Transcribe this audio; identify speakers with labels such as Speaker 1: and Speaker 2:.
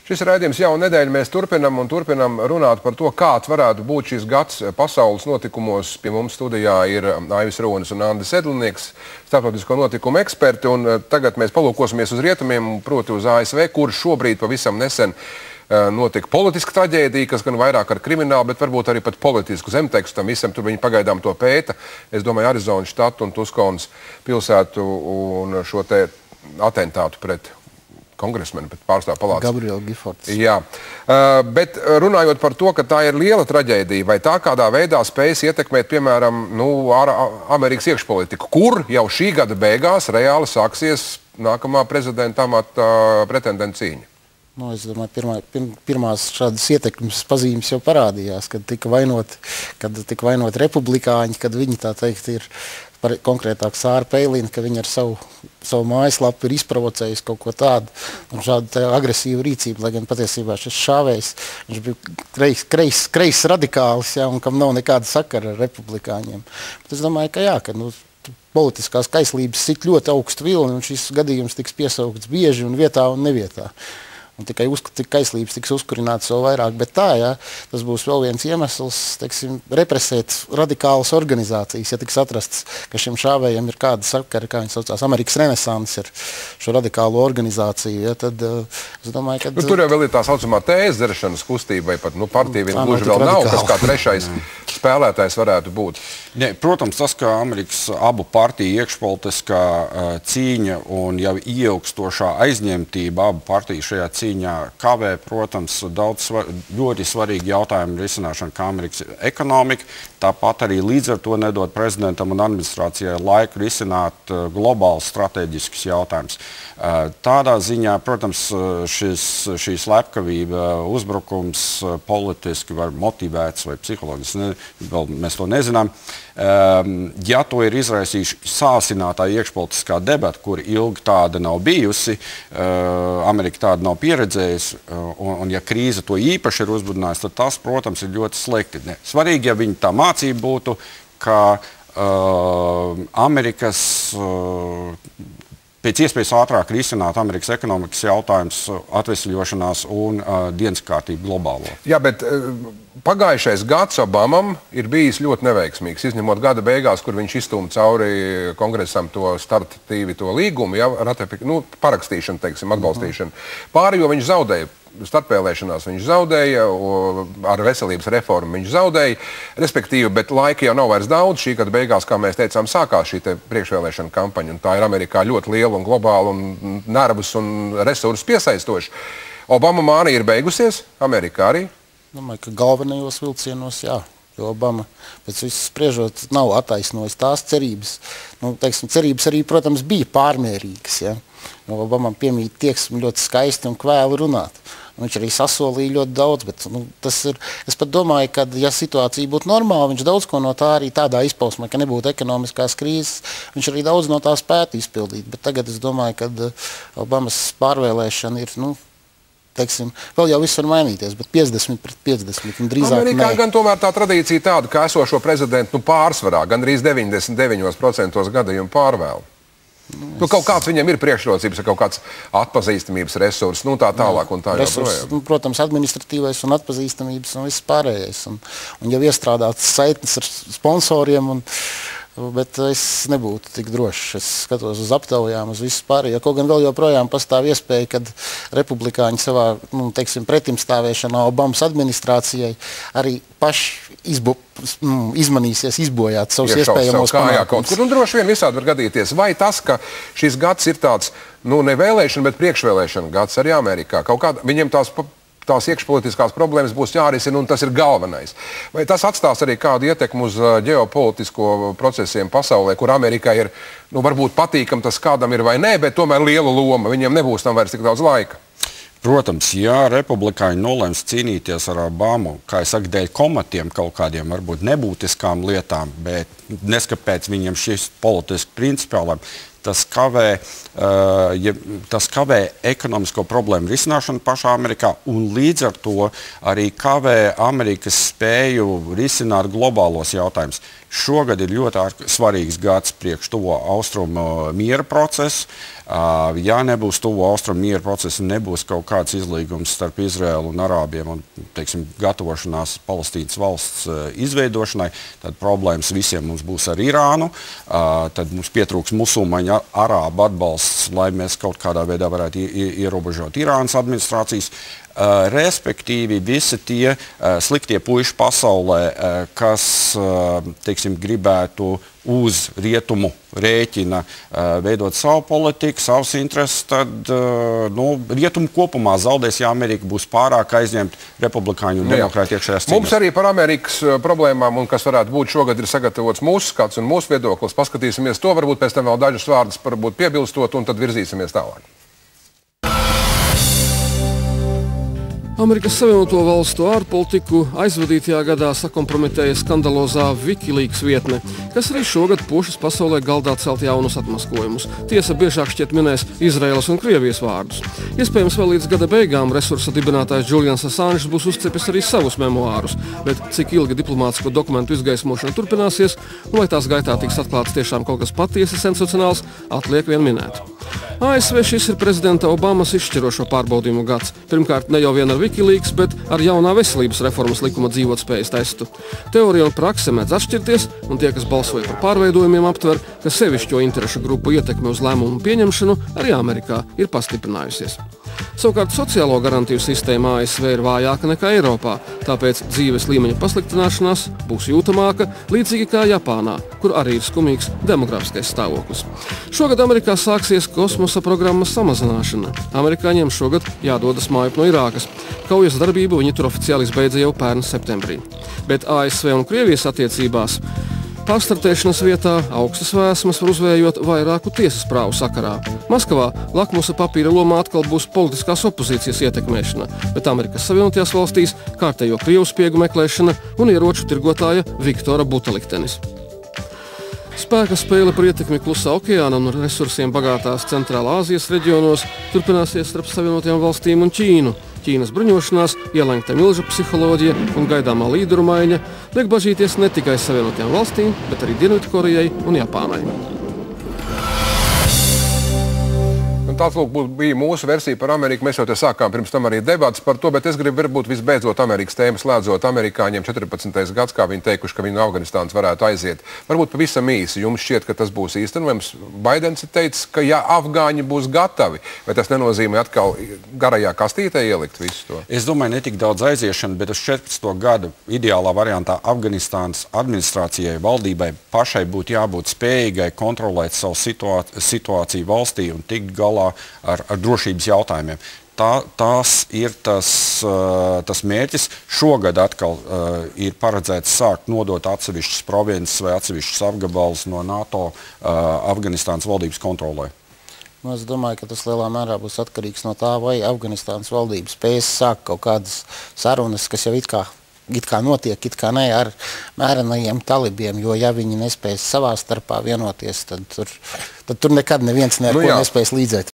Speaker 1: Šis raidījums jau nedēļu mēs turpinam runāt par to, kāds varētu būt šis gads pasaules notikumos. Pie mums studijā ir Aivis Ronis un Andris Edlinieks, starptautisko notikumu eksperti. Un tagad mēs palūkosimies uz rietumiem, proti uz ASV, kur šobrīd pavisam nesen notika politiska traģēdija, kas gan vairāk ar kriminālu, bet varbūt arī pat politisku zemtekstu tam visam. Tur viņi pagaidām to pēta. Es domāju, Arizonas štatu un Tuskonas pilsētu un šo te atentātu pret kongresmeni, bet pārstāv palātas.
Speaker 2: Gabriela Gifords.
Speaker 1: Jā, bet runājot par to, ka tā ir liela traģēdija, vai tā kādā veidā spējas ietekmēt, piemēram, Amerikas iekšpolitiku, kur jau šī gada beigās reāli sāksies nākamā prezidenta amata pretendenta cīņa?
Speaker 2: Es domāju, pirmās šādas ietekmes pazīmes jau parādījās, kad tika vainot republikāņi, kad viņi, tā teikt, ir konkrētāk Sāra Peilina, ka viņa ar savu mājaslapu ir izprovocējusi kaut ko tādu un šādu agresīvu rīcību, lai gan patiesībā šis šāvējs, viņš bija kreis radikālis, ja, un kam nav nekāda sakara ar republikāņiem. Bet es domāju, ka jā, ka politiskās kaislības sit ļoti augstu vilni, un šis gadījums tiks piesaukts bieži un vietā un nevietā. Un tikai kaislības tiks uzkurināts vēl vairāk, bet tā, jā, tas būs vēl viens iemesls, teiksim, represēt radikālas organizācijas, ja tiks atrasts, ka šim šāvējiem ir kāda sakara, kā viņi saucās, Amerikas Renesanss ar šo radikālo organizāciju, ja, tad es domāju, ka...
Speaker 1: Tur jau vēl ir tā saucamā tēzes dzeršanas kustība, vai pat partija vien gluži vēl nav, kas kā trešais spēlētājs varētu būt.
Speaker 3: Ne, protams, tas, ka Amerikas abu partiju iekšpolitiskā cīņa un jau ieaugstošā aizņemtība abu partiju šajā cīņā kavē, protams, daudz ļoti svarīgi jautājumu risināšanu kā Amerikas ekonomika, tāpat arī līdz ar to nedod prezidentam un administrācijai laiku risināt globālus strateģiskus jautājumus. Tādā ziņā, protams, šī slepkavība, uzbrukums politiski var motivēts vai psiholoģiski, vēl mēs to nezinām. Ja to ir izraisījuši sāsinātā iekšpolitiskā debata, kur ilgi tāda nav bijusi, Amerika tāda nav pieredzējusi, un ja krīze to īpaši ir uzbudinājusi, tad tas, protams, ir ļoti slikti. Svarīgi, ja viņa tā mācība būtu, ka Amerikas pēc iespējas ātrāk risināt Amerikas ekonomikas jautājums, atvesļošanās un dienas kārtību globālo.
Speaker 1: Jā, bet pagājušais gads Obamam ir bijis ļoti neveiksmīgs, izņemot gada beigās, kur viņš izstūma cauri kongresam to startatīvi to līgumu, ja, parakstīšanu, teiksim, atbalstīšanu. Pārējo viņš zaudēja. Starpvēlēšanās viņš zaudēja, ar veselības reformu viņš zaudēja, respektīvi, bet laika jau nav vairs daudz. Šī gada beigās, kā mēs teicām, sākās šī priekšvēlēšana kampaņa, un tā ir Amerikā ļoti liela un globāla un nervus un resursus piesaistoša. Obama mānija ir beigusies, Amerikā arī?
Speaker 2: Domāju, ka galvenajos vilcienos, jā. Jo Obama, pēc visu spriežot, nav attaisnojis tās cerības. Teiksim, cerības arī, protams, bija pārmērīgas, ja. Obamam piemīt tieksmi ļoti skaisti un kvēli runāt. Viņš arī sasolīja ļoti daudz, bet es pat domāju, ka, ja situācija būtu normāla, viņš daudz ko no tā arī tādā izpausmē, ka nebūtu ekonomiskās krīzes, viņš arī daudz no tā spētu izpildīt. Bet tagad es domāju, ka Obamas pārvēlēšana ir, teiksim, vēl jau viss var mainīties, bet 50-50 un drīzāk
Speaker 1: Amerikā gan tomēr tā tradīcija tāda, ka esošo prezidentu pārsvarā, gandrīz 99% gadījumu pārvēl. Kaut kāds viņam ir priekšrocības, kaut kāds atpazīstamības resurss, tā tālāk un tā joprojām.
Speaker 2: Protams, administratīvais un atpazīstamības un viss pārējais. Un jau iestrādāts saitnes ar sponsoriem, bet es nebūtu tik drošs. Es skatos uz aptaujām, uz visu pārējo. Kaut gan vēl joprojām pastāv iespēja, kad republikāņi savā, teiksim, pretimstāvēšanā Obamas administrācijai arī paši izmanīsies, izbojāt savus iespējamos panākumus.
Speaker 1: Un droši vien visādi var gadīties. Vai tas, ka šis gads ir tāds, ne vēlēšana, bet priekšvēlēšana gads arī Amerikā? Viņiem tās iekšpolitiskās problēmas būs jārisina, un tas ir galvenais. Vai tas atstās arī kādu ietekmu uz ģeopolitisko procesiem pasaulē, kur Amerikā ir, varbūt patīkam tas kādam ir vai nē, bet tomēr liela loma. Viņiem nebūs tam vairs tik daudz laika.
Speaker 3: Protams, ja republikāņi nolems cīnīties ar Obamu, kā es saku, dēļ komatiem kaut kādiem varbūt nebūtiskām lietām, bet neskapēc viņiem šis politiski principiālām, tas kavē ekonomisko problēmu risināšanu pašā Amerikā un līdz ar to arī kavē Amerikas spēju risināt globālos jautājumus. Šogad ir ļoti svarīgs gads priekš to austrumu miera procesu. Ja nebūs tuvu austrumu miera procesa, nebūs kaut kāds izlīgums starp Izraēlu un arābiem un, teiksim, gatavošanās Palestīnas valsts izveidošanai, tad problēmas visiem mums būs ar Irānu, tad mums pietrūks musulmaņu arābu atbalsts, lai mēs kaut kādā veidā varētu ierobežot Irānas administrācijas. Respektīvi, visi tie sliktie puiši pasaulē, kas, teiksim, gribētu uz rietumu rēķina veidot savu politiku, savus intereses, tad rietumu kopumā zaudēs, ja Amerika būs pārāk aizņemta republikāņu un demokrāti iekšējās cīņas.
Speaker 1: Mums arī par Amerikas problēmām, un kas varētu būt šogad, ir sagatavots mūsu skats un mūsu viedoklis. Paskatīsimies to, varbūt pēc tam vēl dažus vārdus varbūt piebilstot, un tad virzīsimies tālāk.
Speaker 4: Amerikas Savienoto Valstu ārpolitiku aizvadītajā gadā sakompromitēja skandalozā Wikileaks vietne, kas arī šogad pošas pasaulē galdā celt jaunus atmaskojumus. Tiesa biežāk šķiet minēs Izraēlas un Krievijas vārdus. Iespējams, vēl līdz gada beigām resursa dibinātājs Julians Assanges būs uzcepis arī savus memoārus, bet cik ilgi diplomātisko dokumentu izgaismošana turpināsies, un vai tās gaitā tiks atklāts tiešām kaut kas patiesi sensacionāls, atliek vien minēt. ASV šis ir prezidenta Obamas izšķirošo pārbaudījumu gads. Pirmkārt, ne jau vien ar Wikileaks, bet ar jaunā veselības reformas likuma dzīvotspējas testu. Teorija un prakse mēdz atšķirties, un tie, kas balsoja par pārveidojumiem, aptver, ka sevišķo interešu grupu ietekme uz lēmumu pieņemšanu arī Amerikā ir pastiprinājusies. Savukārt sociālo garantiju sistēma ASV ir vājāka nekā Eiropā, tāpēc dzīves līmeņa pasliktināšanās būs jūtamāka, līdzīgi kā Japānā, kur arī ir skumīgs demografiskais stāvoklis. Šogad Amerikā sāksies kosmosa programmas samazināšana. Amerikāņiem šogad jādodas mājup no Irākas. Kaujas darbību viņi tur oficiāli izbeidza jau pērn septembrī. Bet ASV un Krievijas attiecībās pārstartēšanas vietā augstas vēsmas var uzvējot vairāku tiesas prāvu sakarā. Maskavā lakmusa papīra lomā atkal būs politiskās opozīcijas ietekmēšana, bet Amerikas Savienotajās valstīs kārtējo Krievu spiegu meklēšana un ieroču tirgotāja Viktora Buta liktenis. Spēka spēle par ietekmi Klusā okeāna un resursiem bagātās Centrālā Āzijas reģionos turpināsies starp Savienotajām valstīm un Ķīnu. Ķīnas bruņošanās, ielenkta milža psiholoģija un gaidāmā līderu maiņa liek bažīties ne tikai Savienotajām valstīm, bet arī Dienvidkorejai un Japānai.
Speaker 1: Tāds bija mūsu versija par Ameriku. Mēs jau te sākām pirms tam arī debats par to, bet es gribu varbūt visbeidzot Amerikas tēmas slēdzot amerikāņiem 14. gads, kā viņi teikuši, ka viņi no Afganistānas varētu aiziet. Varbūt pavisam īsi jums šķiet, ka tas būs īstenojams. Baidens ir teicis, ka ja afgāņi būs gatavi, vai tas nenozīmē atkal garajā kastītē ielikt visu to?
Speaker 3: Es domāju, ne tik daudz aiziešana, bet uz 14. gadu ideālā variantā Afganistānas administrācijai, valdībai pašai būtu jābūt spējīgai kontrolēt savu situāciju valstī un tikt galā ar drošības jautājumiem. Tās ir tas mērķis. Šogad atkal ir paredzēts sākt nodot atsevišķas provinces vai atsevišķas apgabalus no NATO Afganistānas valdības kontrolē.
Speaker 2: Es domāju, ka tas lielā mērā būs atkarīgs no tā, vai Afganistānas valdības spēs sākt kaut kādas sarunas, kas jau it kā notiek, it kā ne, ar mērenajiem talibiem, jo ja viņi nespēs savā starpā vienoties, tad tur nekad neviens neko nespēs līdzēt.